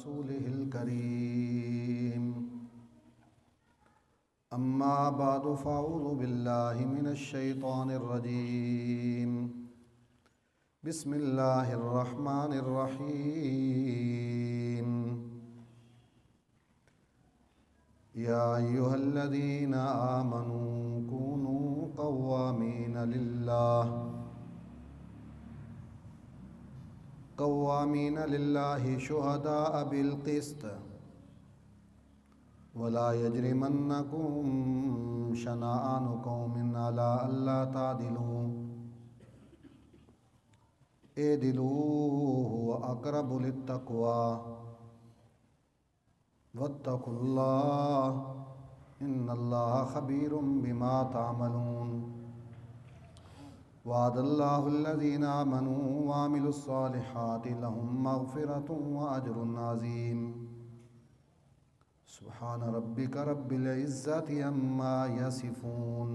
رسوله الكريم أما بعد فأعوذ بالله من الشيطان الرجيم بسم الله الرحمن الرحيم يا أيها الذين آمنوا كونوا قوامين لله شهداء بالقسط ولا يجرمنكم شنآن قوم على ألا تعدلوا اعدلوا هو أقرب للتقوى واتقوا الله إن الله خبير بما تعملون وعد الله الذين آمنوا وعملوا الصالحات لهم مغفرة وأجر عظيم سبحان ربك رب العزة عما يصفون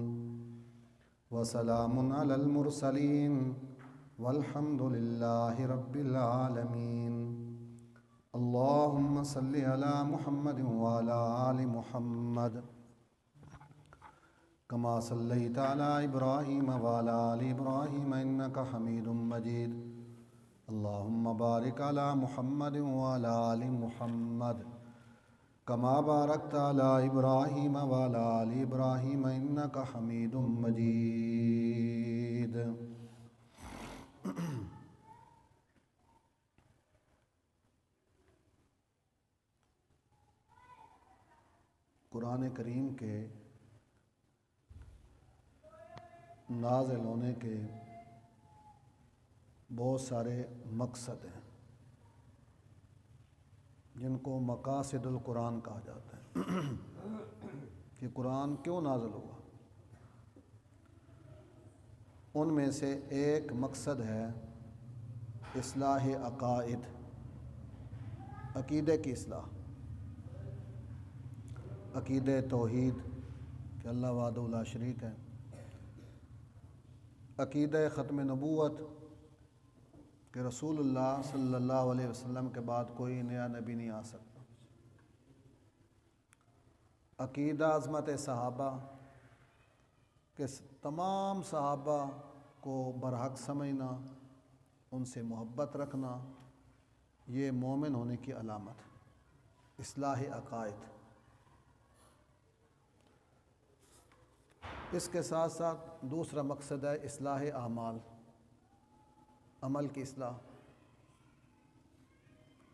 وسلام على المرسلين والحمد لله رب العالمين اللهم صل على محمد وعلى آل محمد كما صليت على إبراهيم وعلى آل إبراهيم إنك حميد مجيد اللهم بارك على محمد وعلى آل محمد كما باركت على إبراهيم وعلى آل إبراهيم إنك حميد مجيد قرآن کریم کے نازل ہونے کے بہت سارے مقصد ہیں جن کو مقاصد القرآن کہا جاتا ہے کہ قرآن کیوں نازل ہوا۔ ان میں سے ایک مقصد ہے اصلاح عقائد، عقیدے کی اصلاح، عقیدہ توحید کہ اللہ وحدہ لا شریک ہے، عقیدہ ختم نبوت کہ رسول اللہ صلی اللہ علیہ وسلم کے بعد کوئی نیا نبی نہیں آ سکتا، عقیدہ عظمت صحابہ کہ تمام صحابہ کو برحق سمجھنا، ان سے محبت رکھنا، یہ مومن ہونے کی علامت، اصلاح عقائد۔ اس کے ساتھ ساتھ دوسرا مقصد ہے اصلاح اعمال، عمل کی اصلاح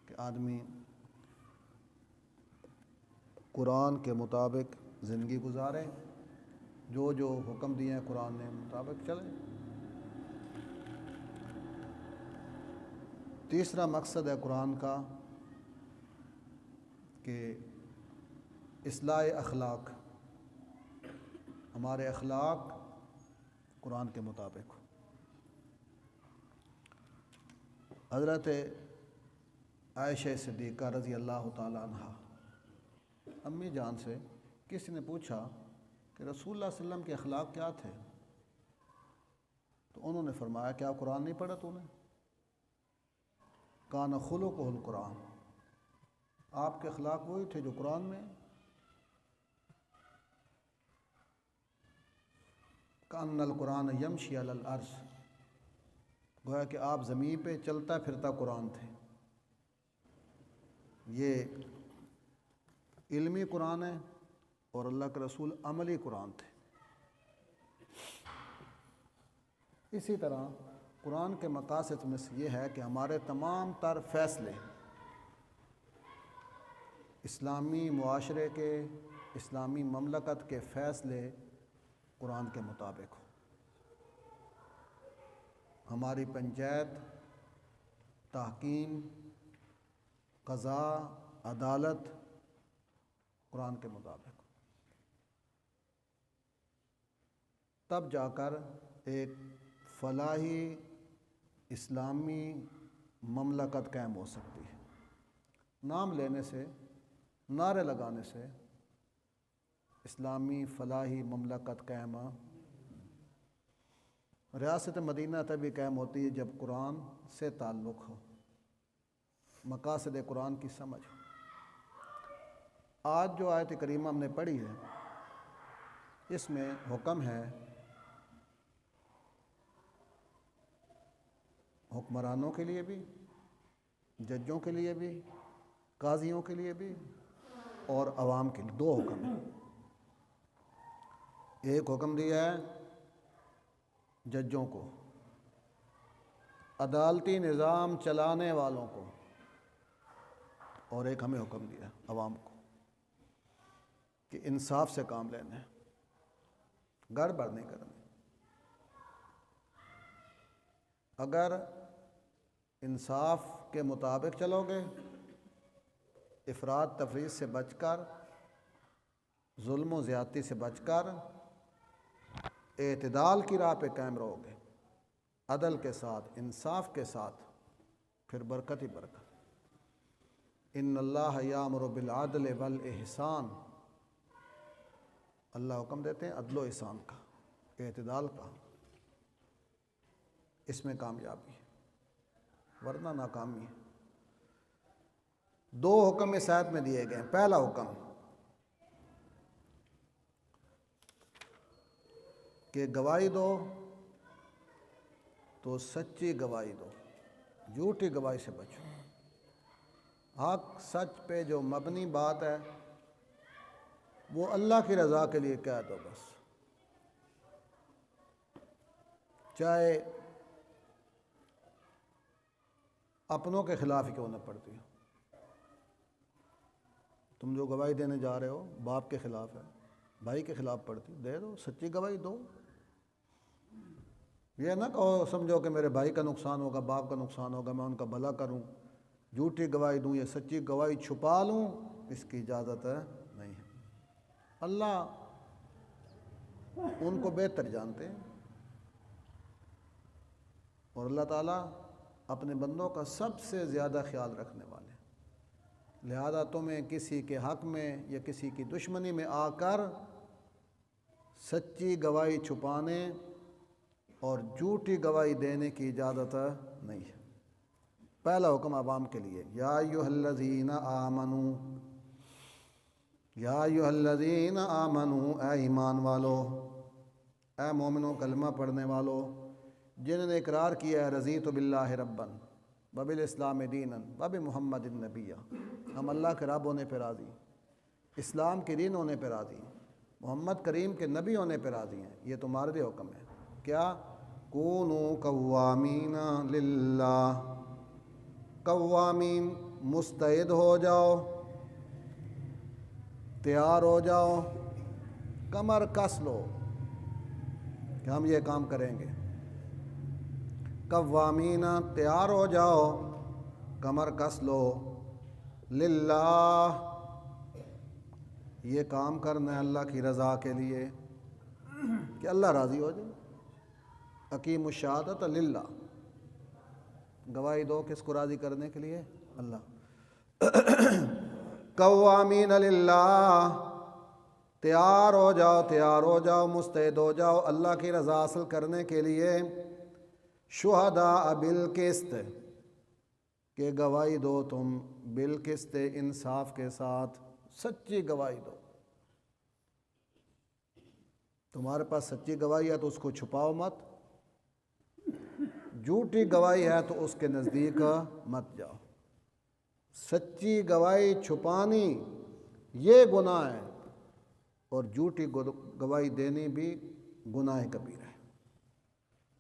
کہ آدمی قرآن کے مطابق زندگی گزارے، جو جو حکم دیے ہیں قرآن نے مطابق چلے۔ تیسرا مقصد ہے قرآن کا کہ اصلاح اخلاق، ہمارے اخلاق قرآن کے مطابق ہو۔ حضرت عائشہ صدیقہ رضی اللہ تعالی عنہ امی جان سے کسی نے پوچھا کہ رسول اللہ صلی اللہ علیہ وسلم کے اخلاق کیا تھے، تو انہوں نے فرمایا کیا قرآن نہیں پڑھا تو نے؟ کان خلقہ القرآن، آپ کے اخلاق وہی تھے جو قرآن میں۔ کان القرآن یمشی علی الارض، گویا کہ آپ زمین پہ چلتا پھرتا قرآن تھے۔ یہ علمی قرآن ہے اور اللہ کے رسول عملی قرآن تھے۔ اسی طرح قرآن کے مقاصد میں سے یہ ہے کہ ہمارے تمام تر فیصلے اسلامی معاشرے کے، اسلامی مملکت کے فیصلے قرآن کے مطابق ہو۔ ہماری پنچایت، تحکیم، قضاء، عدالت قرآن کے مطابق ہو، تب جا کر ایک فلاحی اسلامی مملکت قائم ہو سکتی ہے۔ نام لینے سے، نعرے لگانے سے اسلامی فلاحی مملکت قائم، ریاست مدینہ تبھی قائم ہوتی ہے جب قرآن سے تعلق ہو۔ مقاصد قرآن کی سمجھ۔ آج جو آیت کریمہ ہم نے پڑھی ہے اس میں حکم ہے حکمرانوں کے لیے بھی، ججوں کے لیے بھی، قاضیوں کے لیے بھی اور عوام کے لیے۔ دو حکم ہیں۔ ایک حکم دیا ہے ججوں کو، عدالتی نظام چلانے والوں کو، اور ایک ہمیں حکم دیا عوام کو کہ انصاف سے کام لینا ہے، گڑبڑ نہیں کرنی۔ اگر انصاف کے مطابق چلو گے، افراط تفریط سے بچ کر، ظلم و زیادتی سے بچ کر، اعتدال کی راہ پہ قائم رہو گے، عدل کے ساتھ، انصاف کے ساتھ، پھر برکت ہی برکت۔ ان اللہ یامر بالعدل والاحسان، اللہ حکم دیتے ہیں عدل و احسان کا، اعتدال کا۔ اس میں کامیابی ہے، ورنہ ناکامی ہے۔ دو حکم اس آیت میں دیے گئے ہیں۔ پہلا حکم کہ گواہی دو تو سچی گواہی دو، جھوٹی گواہی سے بچو۔ حق سچ پہ جو مبنی بات ہے وہ اللہ کی رضا کے لیے کہہ دو بس، چاہے اپنوں کے خلاف ہی کیوں نہ پڑتی ہو۔ تم جو گواہی دینے جا رہے ہو باپ کے خلاف ہے، بھائی کے خلاف پڑتی، دے دو، سچی گواہی دو۔ یہ نہ کہو سمجھو کہ میرے بھائی کا نقصان ہوگا، باپ کا نقصان ہوگا، میں ان کا بھلا کروں، جھوٹی گواہی دوں یا سچی گواہی چھپا لوں، اس کی اجازت نہیں ہے۔ اللہ ان کو بہتر جانتے ہیں، اور اللہ تعالیٰ اپنے بندوں کا سب سے زیادہ خیال رکھنے والے ہیں۔ لہذا تمہیں کسی کے حق میں یا کسی کی دشمنی میں آ کر سچی گواہی چھپانے اور جھوٹی گواہی دینے کی اجازت نہیں ہے۔ پہلا حکم عوام کے لیے، یا ایھا الذین آمنوا، یا ایھا الذین آمنوا، اے ایمان والو، اے مومنوں کلمہ پڑھنے والو، جنہوں نے اقرار کیا ہے رضیت باللہ ربا وبالاسلام دینا وبمحمد نبیا، ہم اللہ کے رب ہونے پہ راضی، اسلام کے دین ہونے پہ راضی، محمد کریم کے نبی ہونے پہ راضی ہیں۔ یہ تمہارے لیے حکم ہے۔ کیا؟ کونوا قوامین للہ، قوامین، مستعد ہو جاؤ، تیار ہو جاؤ، کمر کس لو کہ ہم یہ کام کریں گے۔ قوامین، تیار ہو جاؤ، کمر کس لو، للہ، یہ کام کرنا ہے اللہ کی رضا کے لیے کہ اللہ راضی ہو جائے۔ اقیموا الشہادۃ للہ، گواہی دو کس کو راضی کرنے کے لیے؟ اللہ۔ قوامین للہ، تیار ہو جاؤ، تیار ہو جاؤ، مستعد ہو جاؤ اللہ کی رضا حاصل کرنے کے لیے۔ شہداء بالقسط، کہ گواہی دو تم بالقسط، انصاف کے ساتھ، سچی گواہی دو۔ تمہارے پاس سچی گواہی ہے تو اس کو چھپاؤ مت، جھوٹی گواہی ہے تو اس کے نزدیک مت جاؤ۔ سچی گواہی چھپانی یہ گناہ ہے، اور جھوٹی گواہی دینی بھی گناہ کبیرہ ہے،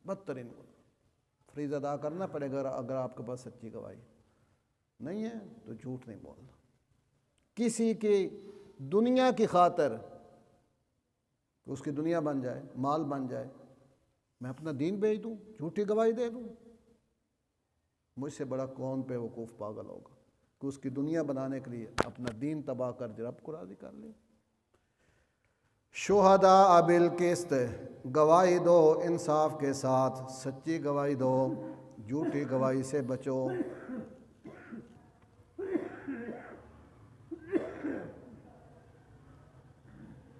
بدترین گناہ۔ فریضہ ادا کرنا پڑے گا اگر آپ کے پاس سچی گواہی نہیں ہے تو جھوٹ نہیں بولنا۔ کسی کی دنیا کی خاطر، اس کی دنیا بن جائے، مال بن جائے، میں اپنا دین بیچ دوں، جھوٹی گواہی دے دوں، مجھ سے بڑا کون بے وقوف پاگل ہوگا کہ اس کی دنیا بنانے کے لیے اپنا دین تباہ کر رب کو راضی کر لے۔ شہداء بالقسط، گواہی دو انصاف کے ساتھ، سچی گواہی دو، جھوٹی گواہی سے بچو۔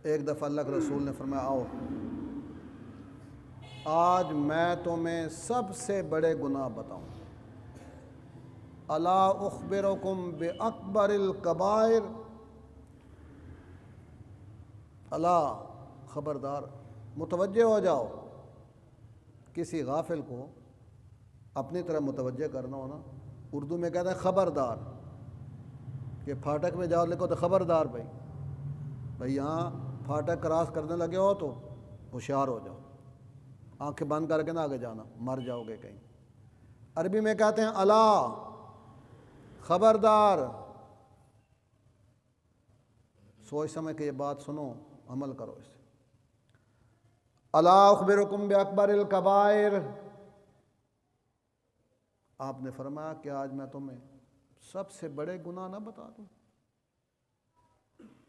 ایک دفعہ اللہ کے رسول نے فرمایا، آؤ آج میں تمہیں سب سے بڑے گناہ بتاؤں۔ الا اخبرکم باکبر الکبائر، الا خبردار، متوجہ ہو جاؤ۔ کسی غافل کو اپنی طرح متوجہ کرنا ہونا، اردو میں کہتے ہیں خبردار، کہ پھاٹک میں جاؤ لکھو تو خبردار بھائی یہاں پھاٹک کراس کرنے لگے ہو تو ہوشیار ہو جاؤ، آنکھیں بند کر کے نہ آگے جانا، مر جاؤ گے کہیں۔ عربی میں کہتے ہیں الا، خبردار، سوچ سمجھ کے یہ بات سنو، عمل کرو اس سے۔ الا اخبرکم باکبر الکبائر، آپ نے فرمایا کہ آج میں تمہیں سب سے بڑے گناہ نہ بتا دوں؟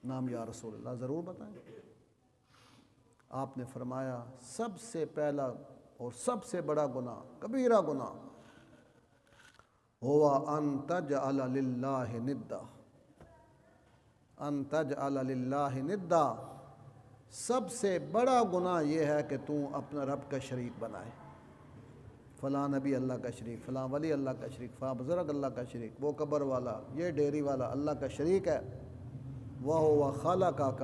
نام یا رسول اللہ، ضرور بتائیں۔ آپ نے فرمایا سب سے پہلا اور سب سے بڑا گناہ، کبیرہ گناہ، ہوا ان تجعل للہ ندا، ان تجعل للہ ندا، سب سے بڑا گناہ یہ ہے کہ تو اپنا رب کا شریک بنائے۔ فلاں نبی اللہ کا شریک، فلاں ولی اللہ کا شریک، فلاں بزرگ اللہ کا شریک، وہ قبر والا، یہ ڈیری والا اللہ کا شریک ہے۔ وَهُوَ خَلَقَكَ،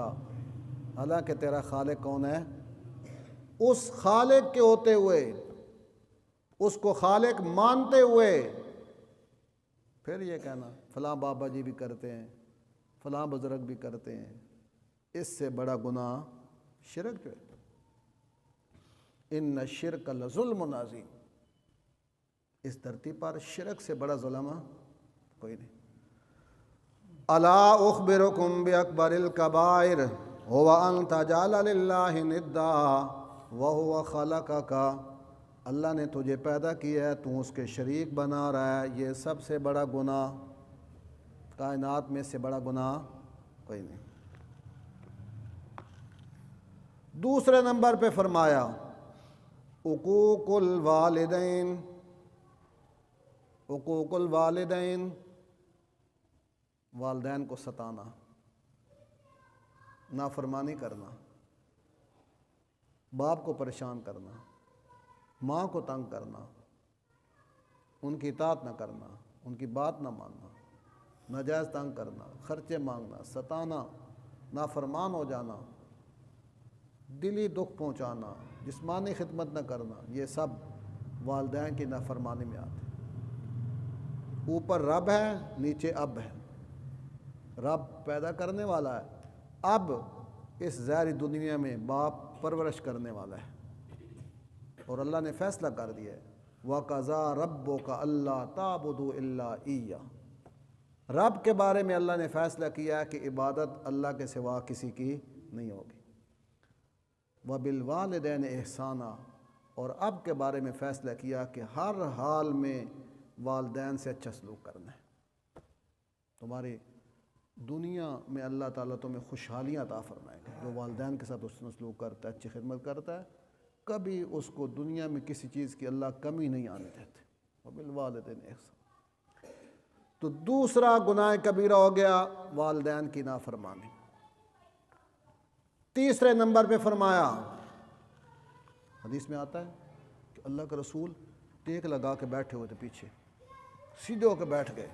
حالانکہ تیرا خالق کون ہے؟ اس خالق کے ہوتے ہوئے، اس کو خالق مانتے ہوئے پھر یہ کہنا فلاں بابا جی بھی کرتے ہیں، فلاں بزرگ بھی کرتے ہیں، اس سے بڑا گناہ شرک جو ہے۔ ان الشرک لظلم عظیم، اس دھرتی پر شرک سے بڑا ظلم کوئی نہیں۔ الا اخبرکم باکبر الکبائر هو ان تجعل للہ ندا وهو خلقک، اللہ نے تجھے پیدا کیا ہے، تو اس کے شریک بنا رہا ہے، یہ سب سے بڑا گناہ، کائنات میں سے بڑا گناہ کوئی نہیں۔ دوسرے نمبر پہ فرمایا حقوق الوالدین، حقوق الوالدین، والدین کو ستانا، نافرمانی کرنا، باپ کو پریشان کرنا، ماں کو تنگ کرنا، ان کی اطاعت نہ کرنا، ان کی بات نہ ماننا، ناجائز تنگ کرنا، خرچے مانگنا، ستانا، نافرمان ہو جانا، دلی دکھ پہنچانا، جسمانی خدمت نہ کرنا، یہ سب والدین کی نافرمانی میں آتے ہیں۔ اوپر رب ہے، نیچے اب ہے۔ رب پیدا کرنے والا ہے، اب اس ظاہری دنیا میں باپ پرورش کرنے والا ہے، اور اللہ نے فیصلہ کر دیا ہے وَقَضَىٰ رَبُّكَ أَلَّا تَعْبُدُوا إِلَّا إِيَّاهُ، رب کے بارے میں اللہ نے فیصلہ کیا کہ عبادت اللہ کے سوا کسی کی نہیں ہوگی۔ وَبِالْوَالِدَيْنِ إِحْسَانًا، اور اب کے بارے میں فیصلہ کیا کہ ہر حال میں والدین سے اچھا سلوک کرنا ہے۔ تمہاری دنیا میں اللہ تعالیٰ تمہیں خوشحالیاں عطا فرمائے گا، جو والدین کے ساتھ حسن سلوک کرتا ہے، اچھی خدمت کرتا ہے، کبھی اس کو دنیا میں کسی چیز کی اللہ کمی نہیں آنے دیتے۔ وَبِالْوَالِدَيْنِ إِحْسَانًا، تو دوسرا گناہ کبیرہ ہو گیا والدین کی نافرمانی۔ تیسرے نمبر پہ فرمایا، حدیث میں آتا ہے کہ اللہ کا رسول ٹیک لگا کے بیٹھے ہوئے تھے، پیچھے سیدھے ہو کے بیٹھ گئے،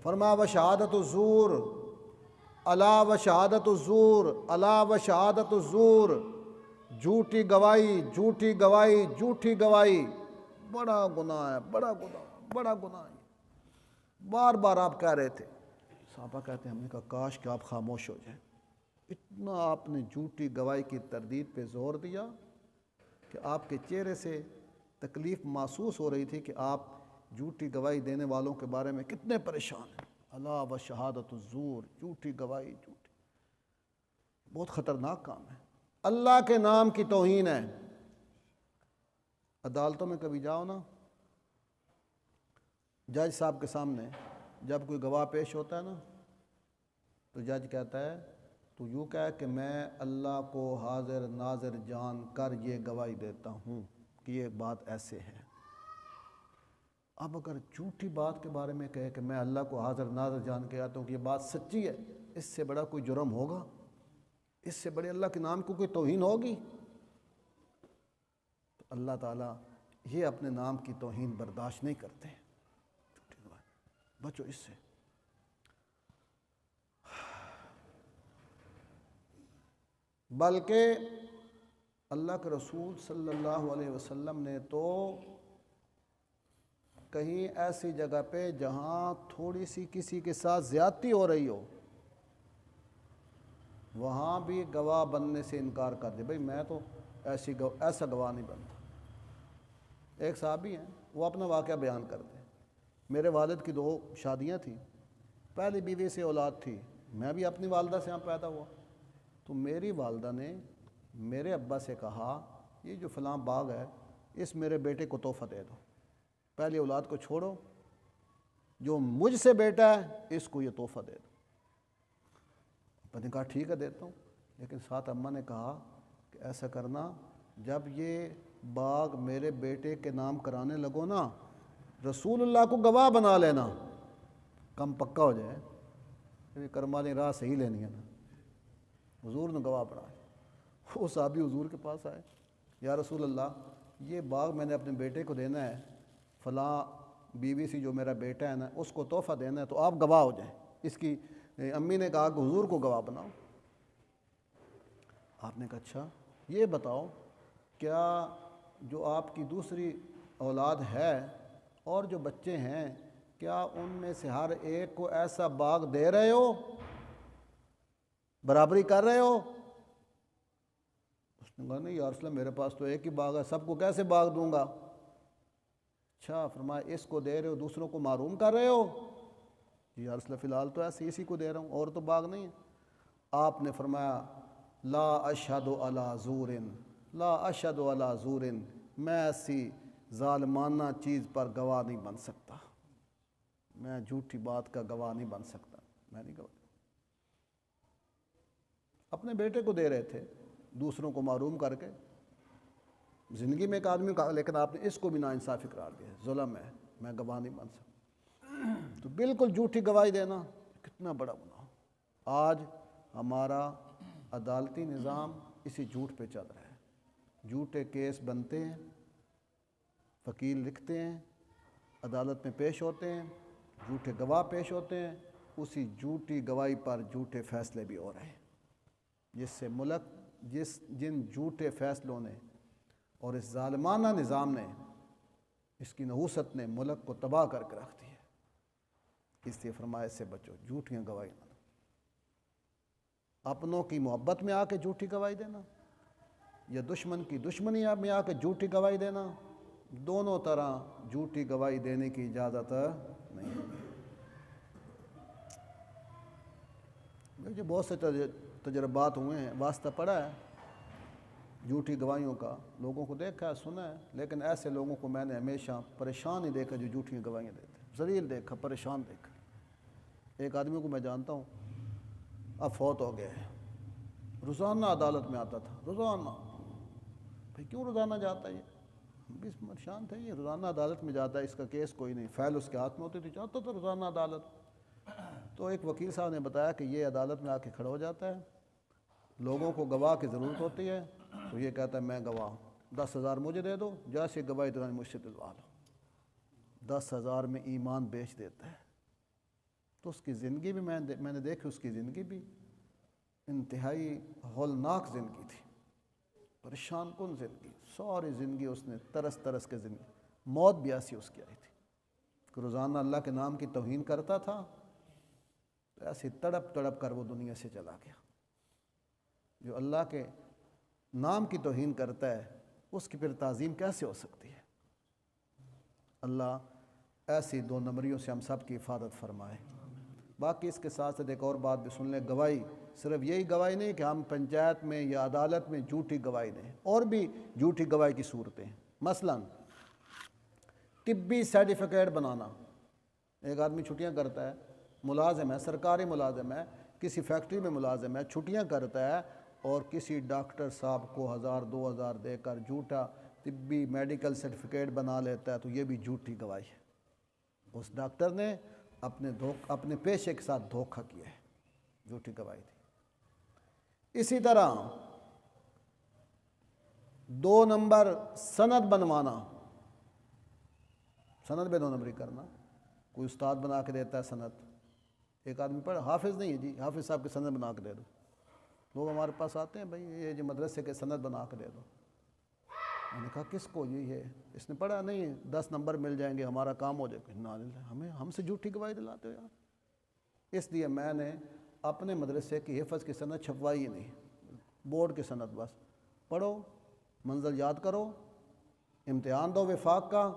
فرمایا وشہادت الزور، الا وشہادت الزور، الا وشہادت الزور، جھوٹی گواہی، جھوٹی گواہی، جھوٹی گواہی بڑا گناہ ہے، بڑا گناہ، بڑا گناہ ہے۔ بار بار آپ کہہ رہے تھے، صحابہ کہتے ہیں ہم نے کہا کاش کہ آپ خاموش ہو جائیں، اتنا آپ نے جھوٹی گواہی کی تردید پہ زور دیا کہ آپ کے چہرے سے تکلیف محسوس ہو رہی تھی کہ آپ جھوٹی گواہی دینے والوں کے بارے میں کتنے پریشان ہیں۔ الا وشہادت الزور، جھوٹی گواہی، جھوٹی، بہت خطرناک کام ہے، اللہ کے نام کی توہین ہے۔ عدالتوں میں کبھی جاؤ نا، جج صاحب کے سامنے جب کوئی گواہ پیش ہوتا ہے نا، تو جج کہتا ہے تو یوں کہہ کہ میں اللہ کو حاضر ناظر جان کر یہ گواہی دیتا ہوں کہ یہ بات ایسے ہے۔ اب اگر جھوٹی بات کے بارے میں کہے کہ میں اللہ کو حاضر ناظر جان کے آتا ہوں کہ یہ بات سچی ہے، اس سے بڑا کوئی جرم ہوگا؟ اس سے بڑے اللہ کے نام کو کوئی توہین ہوگی؟ تو اللہ تعالیٰ یہ اپنے نام کی توہین برداشت نہیں کرتے۔ بچو اس سے۔ بلکہ اللہ کے رسول صلی اللہ علیہ وسلم نے تو کہیں ایسی جگہ پہ جہاں تھوڑی سی کسی کے ساتھ زیادتی ہو رہی ہو، وہاں بھی گواہ بننے سے انکار کر دے، بھئی میں تو ایسا گواہ نہیں بنتا۔ ایک صحابی ہیں، وہ اپنا واقعہ بیان کرتے ہیں، میرے والد کی 2 شادیاں تھیں، پہلی بیوی سے اولاد تھی، میں بھی اپنی والدہ سے یہاں پیدا ہوا، تو میری والدہ نے میرے ابا سے کہا یہ جو فلاں باغ ہے اس میرے بیٹے کو تحفہ دے دو، پہلی اولاد کو چھوڑو، جو مجھ سے بیٹا ہے اس کو یہ تحفہ دے دو۔ میں نے کہا ٹھیک ہے دیتا ہوں، لیکن ساتھ اماں نے کہا کہ ایسا کرنا جب یہ باغ میرے بیٹے کے نام کرانے لگو نا، رسول اللہ کو گواہ بنا لینا، کم پکا ہو جائے، کرم والی راہ صحیح لینی ہے نا۔ حضور نے گواہ بنائے، وہ صحابی حضور کے پاس آئے، یا رسول اللہ یہ باغ میں نے اپنے بیٹے کو دینا ہے، فلاں بیوی سی جو میرا بیٹا ہے نا اس کو تحفہ دینا ہے، تو آپ گواہ ہو جائیں۔ اس کی امی نے کہا کہ حضور کو گواہ بناؤ۔ آپ نے کہا اچھا یہ بتاؤ کیا جو آپ کی دوسری اولاد ہے اور جو بچے ہیں، کیا ان میں سے ہر ایک کو ایسا باغ دے رہے ہو، برابری کر رہے ہو؟ اس نے کہا نہیں یا رسول اللہ میرے پاس تو ایک ہی باغ ہے، سب کو کیسے باغ دوں گا؟ اچھا، فرمایا اس کو دے رہے ہو دوسروں کو محروم کر رہے ہو؟ جی یا رسول اللہ فی الحال تو ایسے اسی کو دے رہا ہوں، اور تو باغ نہیں ہے۔ آپ نے فرمایا لا اشہد علی زور، لا اشہد علی زور، میں ایسی ظالمانہ چیز پر گواہ نہیں بن سکتا، میں جھوٹی بات کا گواہ نہیں بن سکتا، میں نہیں گواہ۔ اپنے بیٹے کو دے رہے تھے دوسروں کو محروم کر کے، زندگی میں ایک آدمی کا، لیکن آپ نے اس کو بھی ناانصافی قرار دیا، ظلم ہے، میں گواہ نہیں بن سکتا۔ تو بالکل جھوٹی گواہی دینا کتنا بڑا گناہ۔ آج ہمارا عدالتی نظام اسی جھوٹ پہ چل رہا ہے، جھوٹے کیس بنتے ہیں، وکیل لکھتے ہیں، عدالت میں پیش ہوتے ہیں، جھوٹے گواہ پیش ہوتے ہیں، اسی جھوٹی گواہی پر جھوٹے فیصلے بھی ہو رہے ہیں، جس سے ملک جن جھوٹے فیصلوں نے اور اس ظالمانہ نظام نے، اس کی نحوست نے ملک کو تباہ کر کے رکھ دیا۔ اس لیے فرمایا سے بچو، جھوٹیاں گواہی نہ دو۔ اپنوں کی محبت میں آ کے جھوٹی گواہی دینا یا دشمن کی دشمنی میں آ کے جھوٹی گواہی دینا، دونوں طرح جھوٹی گواہی دینے کی اجازت نہیں۔ مجھے بہت سے تجربات ہوئے ہیں، واسطہ پڑا ہے جھوٹی گواہیوں کا، لوگوں کو دیکھا ہے، سنا ہے، لیکن ایسے لوگوں کو میں نے ہمیشہ پریشان ہی دیکھا جو جھوٹیاں گواہیاں دیتے ہیں، ذلیل دیکھا، پریشان دیکھا۔ ایک آدمی کو میں جانتا ہوں، اب فوت ہو گیا ہے، روزانہ عدالت میں آتا تھا، روزانہ۔ بھئی کیوں روزانہ جاتا ہے یہ؟ ہم بھی پریشان تھے، یہ روزانہ عدالت میں جاتا ہے، اس کا کیس کوئی نہیں، فائل اس کے ہاتھ میں ہوتی تھی، جاتا تھا روزانہ عدالت۔ تو ایک وکیل صاحب نے بتایا کہ یہ عدالت میں آ کے کھڑا ہو جاتا ہے، لوگوں کو گواہ کی ضرورت ہوتی ہے، تو یہ کہتا ہے میں گواہ ہوں، 10,000 مجھے دے دو، جیسے گواہی دلانی مجھ سے دلوا لو۔ 10,000 میں ایمان بیچ دیتا ہے۔ تو اس کی زندگی بھی میں نے دیکھی، اس کی زندگی بھی انتہائی ہولناک زندگی تھی، پریشان کن زندگی، ساری زندگی اس نے ترس ترس کے زندگی، موت بھی ایسی اس کی آئی تھی کہ روزانہ اللہ کے نام کی توہین کرتا تھا، تو ایسی تڑپ تڑپ کر وہ دنیا سے چلا گیا۔ جو اللہ کے نام کی توہین کرتا ہے اس کی پھر تعظیم کیسے ہو سکتی ہے؟ اللہ ایسی 2 نمبریوں سے ہم سب کی حفاظت فرمائے۔ باقی اس کے ساتھ ساتھ ایک اور بات بھی سن لیں، گواہی صرف یہی گواہی نہیں کہ ہم پنچایت میں یا عدالت میں جھوٹی گواہی دیں، اور بھی جھوٹی گواہی کی صورتیں، مثلا طبی سرٹیفکیٹ بنانا۔ ایک آدمی چھٹیاں کرتا ہے، ملازم ہے، سرکاری ملازم ہے، کسی فیکٹری میں ملازم ہے، چھٹیاں کرتا ہے، اور کسی ڈاکٹر صاحب کو 1,000 2,000 دے کر جھوٹا طبی میڈیکل سرٹیفکیٹ بنا لیتا ہے، تو یہ بھی جھوٹی گواہی ہے۔ اس ڈاکٹر نے اپنے پیشے کے ساتھ دھوکہ کیا ہے، جھوٹی گواہی دی۔ اسی طرح 2 نمبر سند بنوانا، سند میں 2 نمبری کرنا، کوئی استاد بنا کے دیتا ہے سند، ایک آدمی پڑھا حافظ نہیں ہے جی، حافظ صاحب کے سند بنا کے دے دو، لوگ ہمارے پاس آتے ہیں بھائی یہ جو مدرسے کے سند بنا کے دے دو، میں نے کہا کس کو؟ یہ ہے اس نے پڑھا نہیں، 10 نمبر مل جائیں گے ہمارا کام ہو جائے گا، ہم سے جھوٹی گواہی دلاتے ہو یار۔ اس لیے میں نے اپنے مدرسے کی حفظ کی سند چھپوائی ہی نہیں، بورڈ کی سند بس پڑھو، منزل یاد کرو، امتحان دو وفاق کا،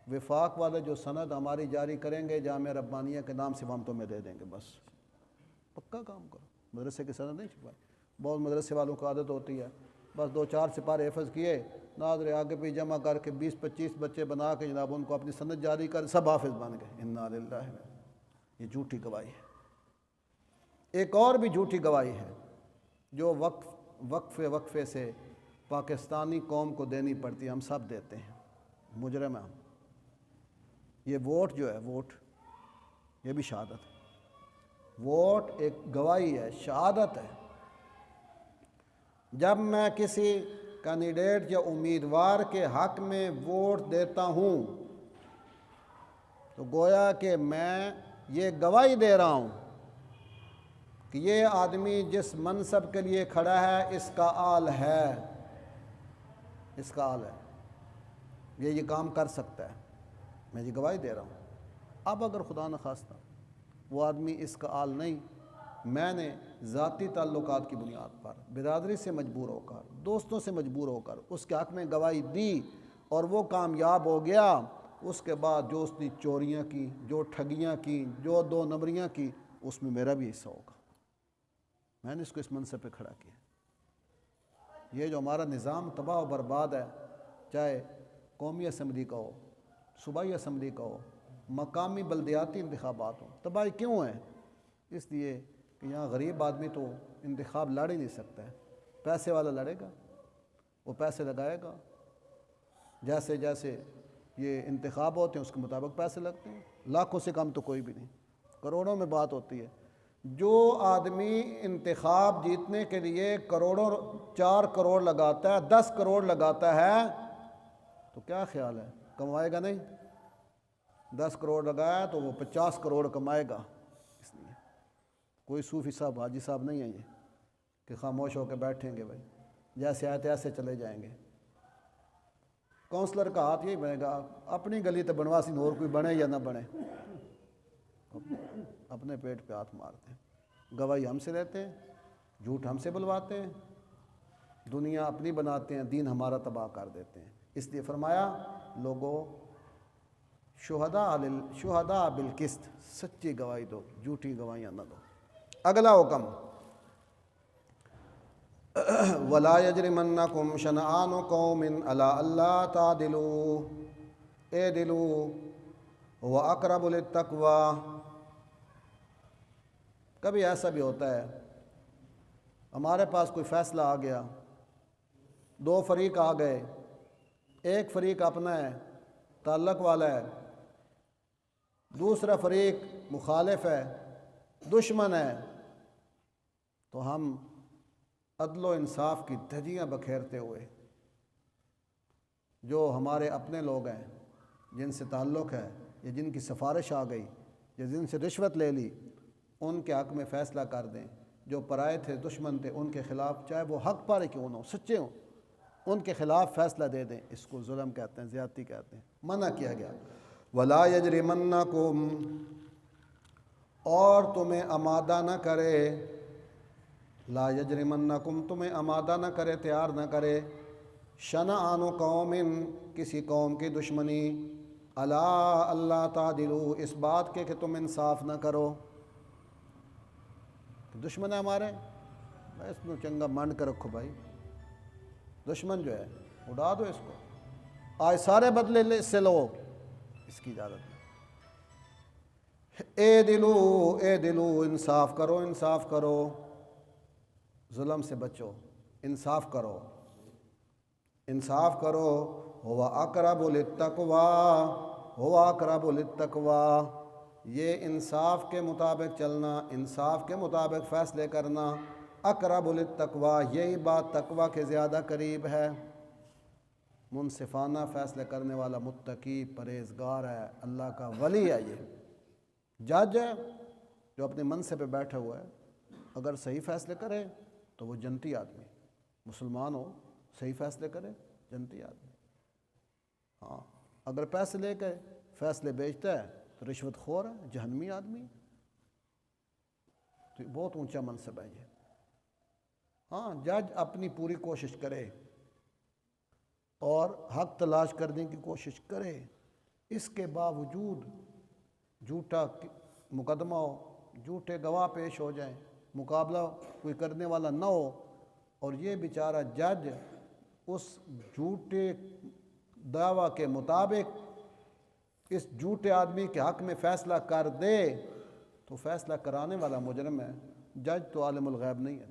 وفاق والے جو سند ہماری جاری کریں گے جامعہ ربانیہ کے نام سے ہم تمہیں دے دیں گے، بس پکا کام کرو، مدرسے کی سند نہیں چھپائی۔ بہت مدرسے والوں کو عادت ہوتی ہے بس 2-4 سپارے حفظ کیے، ناظر آگے بھی جمع کر کے 20-25 بچے بنا کے جناب ان کو اپنی سند جاری کر، سب حافظ بن گئے، انا للہ، یہ جھوٹی گواہی ہے۔ ایک اور بھی جھوٹی گواہی ہے جو وقفے سے پاکستانی قوم کو دینی پڑتی ہے، ہم سب دیتے ہیں، مجرم ہیں ہم۔ یہ ووٹ جو ہے، ووٹ یہ بھی شہادت ہے، ووٹ ایک گواہی ہے، شہادت ہے۔ جب میں کسی کینڈیڈیٹ یا امیدوار کے حق میں ووٹ دیتا ہوں تو گویا کہ میں یہ گواہی دے رہا ہوں کہ یہ آدمی جس منصب کے لیے کھڑا ہے اس کا آل ہے، اس کا آل ہے، یہ کام کر سکتا ہے، میں یہ گواہی دے رہا ہوں۔ اب اگر خدا نخواستہ وہ آدمی اس کا آل نہیں، میں نے ذاتی تعلقات کی بنیاد پر برادری سے مجبور ہو کر، دوستوں سے مجبور ہو کر اس کے حق میں گواہی دی اور وہ کامیاب ہو گیا، اس کے بعد جو اس نے چوریاں کی، جو ٹھگیاں کی، جو 2 نمبریاں کی، اس میں میرا بھی حصہ ہوگا، میں نے اس کو اس منصب پہ کھڑا کیا۔ یہ جو ہمارا نظام تباہ و برباد ہے، چاہے قومی اسمبلی کا ہو، صوبائی اسمبلی کا ہو، مقامی بلدیاتی انتخابات ہوں، تباہی کیوں ہے؟ اس لیے کہ یہاں غریب آدمی تو انتخاب لڑ ہی نہیں سکتا ہے، پیسے والا لڑے گا، وہ پیسے لگائے گا، جیسے جیسے یہ انتخاب ہوتے ہیں اس کے مطابق پیسے لگتے ہیں، لاکھوں سے کم تو کوئی بھی نہیں، کروڑوں میں بات ہوتی ہے۔ جو آدمی انتخاب جیتنے کے لیے کروڑوں 4 کروڑ لگاتا ہے، 10 کروڑ لگاتا ہے، تو کیا خیال ہے کمائے گا نہیں؟ 10 کروڑ لگایا تو وہ 50 کروڑ کمائے گا۔ اس لیے کوئی صوفی صاحب، حاجی صاحب نہیں ہیں یہ کہ خاموش ہو کے بیٹھیں گے، بھائی جیسے آئے تھے ایسے چلے جائیں گے۔ کونسلر کا ہاتھ یہی بنے گا، اپنی گلی تو بنوا سی، اور کوئی بنے یا نہ بنے، اپنے پیٹ پہ ہاتھ مارتے ہیں، گواہی ہم سے لیتے ہیں، جھوٹ ہم سے بلواتے ہیں، دنیا اپنی بناتے ہیں، دین ہمارا تباہ کر دیتے ہیں۔ اس لیے فرمایا لوگوں شہداء بالقسط، سچی گواہی دو، جھوٹی گواہیاں نہ دو۔ اگلا حکم، وَلَا يَجْرِمَنَّكُمْ شَنَآنُ قَوْمٍ عَلَىٰ أَلَّا تَعْدِلُوا اعْدِلُوا هُوَ أَقْرَبُ لِلتَّقْوَىٰ۔ کبھی ایسا بھی ہوتا ہے ہمارے پاس کوئی فیصلہ آ گیا، 2 فریق آ گئے، ایک فریق اپنا ہے، تعلق والا ہے، دوسرا فریق مخالف ہے، دشمن ہے، تو ہم عدل و انصاف کی دھجیاں بکھیرتے ہوئے جو ہمارے اپنے لوگ ہیں، جن سے تعلق ہے یا جن کی سفارش آ گئی یا جن سے رشوت لے لی، ان کے حق میں فیصلہ کر دیں۔ جو پرائے تھے، دشمن تھے، ان کے خلاف چاہے وہ حق پارے کیوں نہ ہو، سچے ہوں، ان کے خلاف فیصلہ دے دیں۔ اس کو ظلم کہتے ہیں، زیادتی کہتے ہیں، منع کیا گیا۔ وَلَا يَجْرِمَنَّكُمْ، اور تمہیں آمادہ نہ کرے، لا یجرمنکم، تمہیں آمادہ نہ کرے، تیار نہ کرے، شنآن قوم، کسی قوم کی دشمنی، الا اللہ تعدلوا، اس بات کے کہ تم انصاف نہ کرو۔ دشمن ہے ہمارے، اس میں چنگا منڈ کر رکھو بھائی، دشمن جو ہے اڑا دو اس کو، آج سارے بدلے اس سے لو، اس کی اجازت نہیں۔ اے دلو، انصاف کرو، انصاف کرو، ظلم سے بچو، انصاف کرو، انصاف کرو۔ ہوا اقرب للتقویٰ، ہوا اقرب للتقویٰ، یہ انصاف کے مطابق چلنا، انصاف کے مطابق فیصلے کرنا، اقرب للتقویٰ، یہی بات تقویٰ کے زیادہ قریب ہے۔ منصفانہ فیصلے کرنے والا متقی پرہیزگار ہے، اللہ کا ولی ہے۔ یہ جج ہے جو اپنے منصب پہ بیٹھا ہوا ہے، اگر صحیح فیصلے کرے تو وہ جنتی آدمی، مسلمان ہو صحیح فیصلے کرے جنتی آدمی۔ ہاں اگر پیسے لے کے فیصلے بیچتا ہے تو رشوت خور ہے، جہنمی آدمی، تو بہت اونچا منصب ہے یہ۔ ہاں جج اپنی پوری کوشش کرے اور حق تلاش کرنے کی کوشش کرے، اس کے باوجود جھوٹا مقدمہ ہو، جھوٹے گواہ پیش ہو جائیں، مقابلہ کوئی کرنے والا نہ ہو، اور یہ بیچارہ جج اس جھوٹے دعویٰ کے مطابق اس جھوٹے آدمی کے حق میں فیصلہ کر دے تو فیصلہ کرانے والا مجرم ہے، جج تو عالم الغیب نہیں ہے۔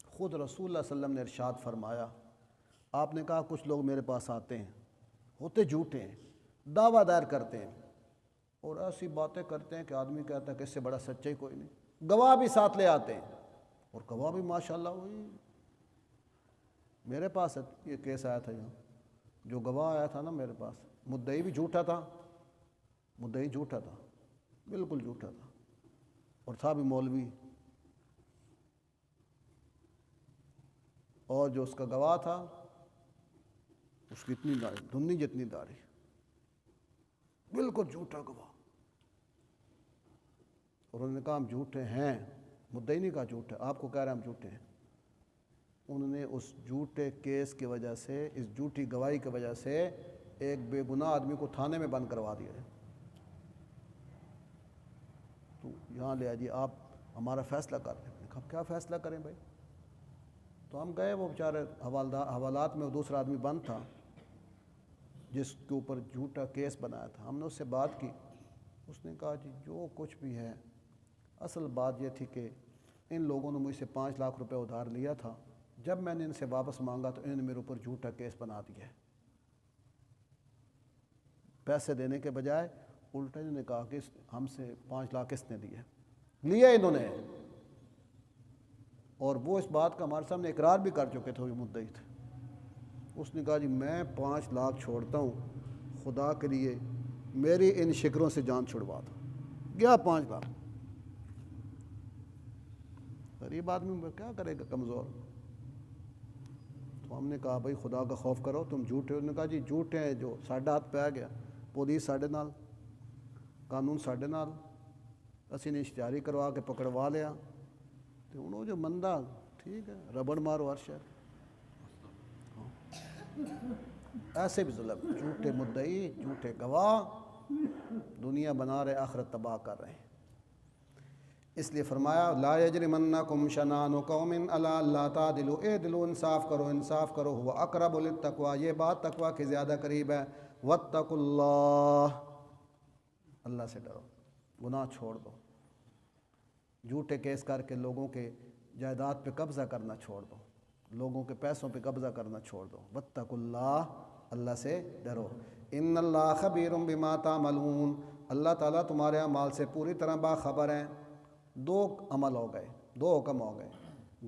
خود رسول اللہ صلی اللہ علیہ وسلم نے ارشاد فرمایا، آپ نے کہا کچھ لوگ میرے پاس آتے ہیں، ہوتے جھوٹے ہیں، دعویٰ دائر کرتے ہیں اور ایسی باتیں کرتے ہیں کہ آدمی کہتا ہے کہ اس سے بڑا سچا ہی کوئی نہیں، گواہ بھی ساتھ لے آتے ہیں، اور گواہ بھی ماشاءاللہ ہوئی۔ میرے پاس یہ کیس آیا تھا، یہاں جو گواہ آیا تھا نا میرے پاس، مدعی بھی جھوٹا تھا، مدعی جھوٹا تھا، بالکل جھوٹا تھا، اور تھا بھی مولوی، اور جو اس کا گواہ تھا اس کی اتنی داڑھی، دھنی جتنی داڑھی، بالکل جھوٹا گواہ۔ اور انہوں نے کہا ہم جھوٹے ہیں، مدعی نہیں کہا جھوٹے، آپ کو کہہ رہے ہیں ہم جھوٹے ہیں۔ انہوں نے اس جھوٹے کیس کی وجہ سے، اس جھوٹی گواہی کی وجہ سے ایک بے گناہ آدمی کو تھانے میں بند کروا دیا ہے۔ تو یہاں لے آجیے، آپ ہمارا فیصلہ کر دیں۔ میں نے کہا کیا فیصلہ کریں بھائی؟ تو ہم گئے، وہ بیچارے حوالات میں وہ دوسرا آدمی بند تھا جس کے اوپر جھوٹا کیس بنایا تھا، ہم نے اس سے بات کی، اس نے کہا جی جو کچھ بھی ہے، اصل بات یہ تھی کہ ان لوگوں نے مجھ سے 5 لاکھ روپے ادھار لیا تھا، جب میں نے ان سے واپس مانگا تو انہوں نے میرے اوپر جھوٹا کیس بنا دیا ہے۔ پیسے دینے کے بجائے الٹا انہوں نے کہا کہ ہم سے 5 لاکھ اس نے لیے انہوں نے، اور وہ اس بات کا ہمارے سامنے اقرار بھی کر چکے تھے، وہ مدعی تھے۔ اس نے کہا جی میں 5 لاکھ چھوڑتا ہوں، خدا کے لیے میری ان شکروں سے جان چھڑوا دو۔ گیا 5 لاکھ، غریب آدمی کیا کرے گا، کمزور۔ تو ہم نے کہا بھائی خدا کا خوف کرو، تم جھوٹے ہو۔ انہوں نے کہا جی جھوٹے ہیں، جو ساڈے ہاتھ پہ آ گیا، پولیس ساڈے نال، قانون ساڈے نال، اسی نے اشتہاری کروا کے پکڑوا لیا۔ تو انہوں جو بندہ ٹھیک ہے، ربڑ مارو ہر شہر۔ ایسے بھی ظلم، جھوٹے مدعی، جھوٹے گواہ، دنیا بنا رہے، آخرت تباہ کر رہے ہیں۔ اس لیے فرمایا لا یجرمنکم شنآن قوم علی الا تعدلوا، اعدلوا، انصاف کرو، انصاف کرو، هو اقرب للتقوی، یہ بات تقوی کے زیادہ قریب ہے۔ واتقوا اللہ، اللہ سے ڈرو، گناہ چھوڑ دو، جھوٹے کیس کر کے لوگوں کے جائیداد پہ قبضہ کرنا چھوڑ دو، لوگوں کے پیسوں پہ قبضہ کرنا چھوڑ دو۔ واتقوا اللہ، اللہ سے ڈرو۔ ان اللہ خبیر بما تعملون، اللہ تعالیٰ تمہارے اعمال سے پوری طرح باخبر ہیں۔ 2 عمل ہو گئے، 2 حکم ہو گئے،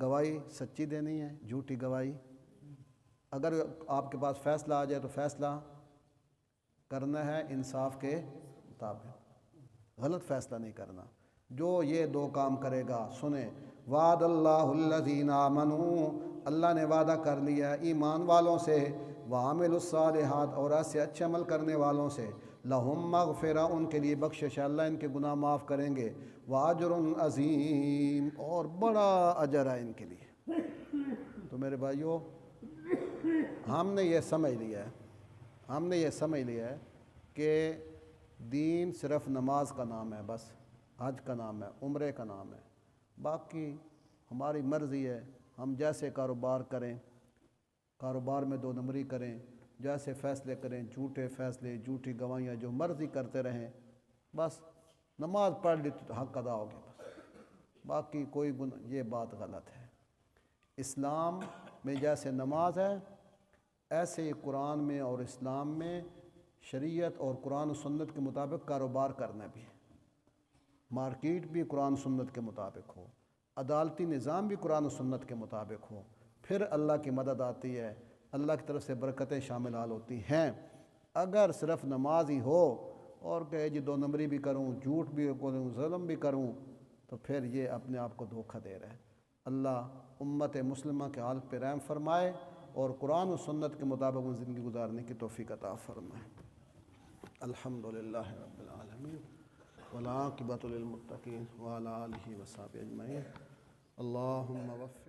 گواہی سچی دینی ہے، جھوٹی گواہی۔ اگر آپ کے پاس فیصلہ آ جائے تو فیصلہ کرنا ہے انصاف کے مطابق، غلط فیصلہ نہیں کرنا۔ جو یہ 2 کام کرے گا، سنیں، وعد اللہ الذین آمنوا، اللہ نے وعدہ کر لیا ایمان والوں سے، وعملوا الصالحات، اور ایسے اچھے عمل کرنے والوں سے، لہم مغفرہ، ان کے لیے بخشش ہے، اللہ ان کے گناہ معاف کریں گے، واجر عظیم، اور بڑا اجر ہے ان کے لیے۔ تو میرے بھائیو، ہم نے یہ سمجھ لیا ہے کہ دین صرف نماز کا نام ہے، بس حج کا نام ہے، عمرے کا نام ہے، باقی ہماری مرضی ہے، ہم جیسے کاروبار کریں، کاروبار میں 2 نمبری کریں، جیسے فیصلے کریں، جھوٹے فیصلے، جھوٹی گواہیاں، جو مرضی کرتے رہیں، بس نماز پڑھ لی تو حق ادا ہو گیا، بس باقی کوئی یہ بات غلط ہے۔ اسلام میں جیسے نماز ہے، ایسے ہی قرآن میں اور اسلام میں شریعت اور قرآن و سنت کے مطابق کاروبار کرنا بھی ہے، مارکیٹ بھی قرآن و سنت کے مطابق ہو، عدالتی نظام بھی قرآن و سنت کے مطابق ہو، پھر اللہ کی مدد آتی ہے، اللہ کی طرف سے برکتیں شامل حال ہوتی ہیں۔ اگر صرف نماز ہی ہو اور کہ جی 2 نمبری بھی کروں، جھوٹ بھی کروں، ظلم بھی کروں، تو پھر یہ اپنے آپ کو دھوکہ دے رہا ہے۔ اللہ امت مسلمہ کے حال پہ رحم فرمائے اور قرآن و سنت کے مطابق زندگی گزارنے کی توفیق عطا فرمائے۔ الحمدللہ رب العالمین والعاقبۃ للمتقین وعلی آلہ وصحبہ اجمعین۔ اللہم وفق